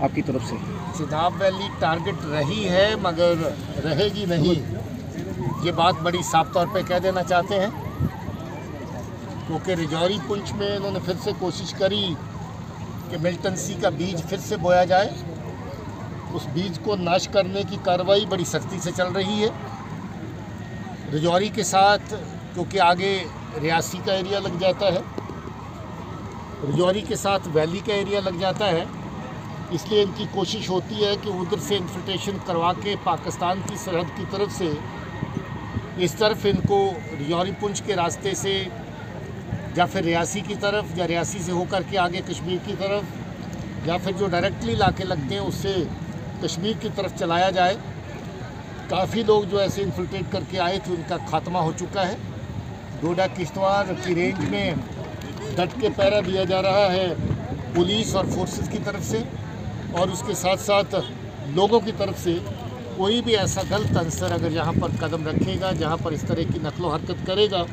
आपकी तरफ से? चिनाब वैली टारगेट रही है मगर रहेगी नहीं, ये बात बड़ी साफ तौर पे कह देना चाहते हैं, क्योंकि रिजौरी पुंछ में इन्होंने फिर से कोशिश करी कि मिल्टन सी का बीज फिर से बोया जाए। उस बीज को नाश करने की कार्रवाई बड़ी सख्ती से चल रही है। रिजौरी के साथ क्योंकि आगे रियासी का एरिया लग जाता है, रिजौरी के साथ वैली का एरिया लग जाता है, इसलिए इनकी कोशिश होती है कि उधर से इन्फिल्ट्रेशन करवा के पाकिस्तान की सरहद की तरफ से इस तरफ इनको रिजौरी पुंछ के रास्ते से या फिर रियासी की तरफ या रियासी से होकर के आगे कश्मीर की तरफ या फिर जो डायरेक्टली इलाके लगते हैं उससे कश्मीर की तरफ चलाया जाए। काफ़ी लोग जो ऐसे इन्फिल्ट्रेट करके आए थे उनका खात्मा हो चुका है। डोडा किश्तवाड़ की रेंज में डट के पहरा दिया जा रहा है पुलिस और फोर्सेस की तरफ से, और उसके साथ साथ लोगों की तरफ से कोई भी ऐसा गलत अंसर अगर यहाँ पर कदम रखेगा, जहाँ पर इस तरह की नकलो हरकत करेगा,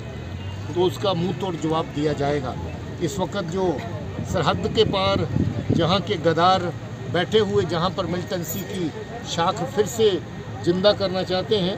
तो उसका मुंह तोड़ जवाब दिया जाएगा। इस वक्त जो सरहद के पार जहाँ के गद्दार बैठे हुए, जहाँ पर मिल्टन सी की शाख फिर से जिंदा करना चाहते हैं,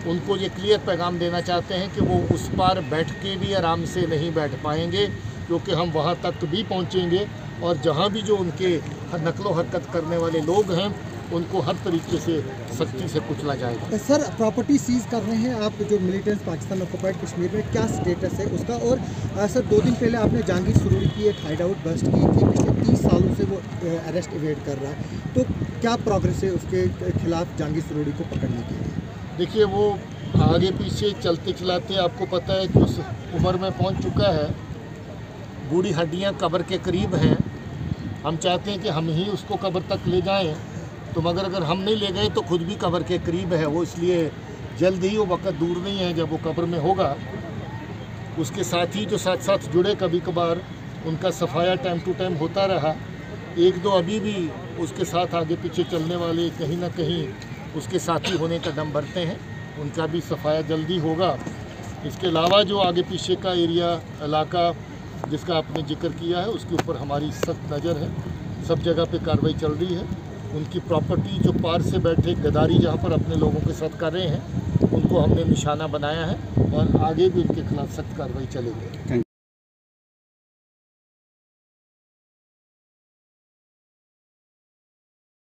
उनको ये क्लियर पैगाम देना चाहते हैं कि वो उस पार बैठ के भी आराम से नहीं बैठ पाएंगे, क्योंकि हम वहाँ तक भी पहुँचेंगे और जहाँ भी जो उनके नकलो हरकत करने वाले लोग हैं उनको हर तरीके से सख्ती से कुचला जाएगा। सर, प्रॉपर्टी सीज कर रहे हैं आप जो मिलिटेंट्स पाकिस्तान ऑक्युपाइड कश्मीर में, क्या स्टेटस है उसका? और सर 2 दिन पहले आपने जहांगीर सुरूरी की एक हाइड आउट बस्ट की थी, पिछले 30 सालों से वो अरेस्ट इवेड कर रहा है, तो क्या प्रोग्रेस है उसके खिलाफ जहांगीर सुरूरी को पकड़ने के लिए? देखिए, वो आगे पीछे चलते चलाते आपको पता है कि उस उम्र में पहुँच चुका है, बूढ़ी हड्डियाँ कब्र के करीब हैं। हम चाहते हैं कि हम ही उसको कब्र तक ले जाएं, तो मगर अगर हम नहीं ले गए तो खुद भी कब्र के करीब है वो, इसलिए जल्द ही वो वक्त दूर नहीं है जब वो कब्र में होगा। उसके साथ ही जो साथ साथ जुड़े कभी कभार उनका सफाया टाइम टू टाइम होता रहा। 1-2 अभी भी उसके साथ आगे पीछे चलने वाले कहीं ना कहीं उसके साथी होने का दम भरते हैं, उनका भी सफाया जल्दी होगा। इसके अलावा जो आगे पीछे का एरिया इलाका जिसका आपने जिक्र किया है, उसके ऊपर हमारी सख्त नज़र है, सब जगह पे कार्रवाई चल रही है। उनकी प्रॉपर्टी जो पार से बैठे गद्दारी जहाँ पर अपने लोगों के साथ कर रहे हैं, उनको हमने निशाना बनाया है और आगे भी उनके खिलाफ सख्त कार्रवाई चलेगी।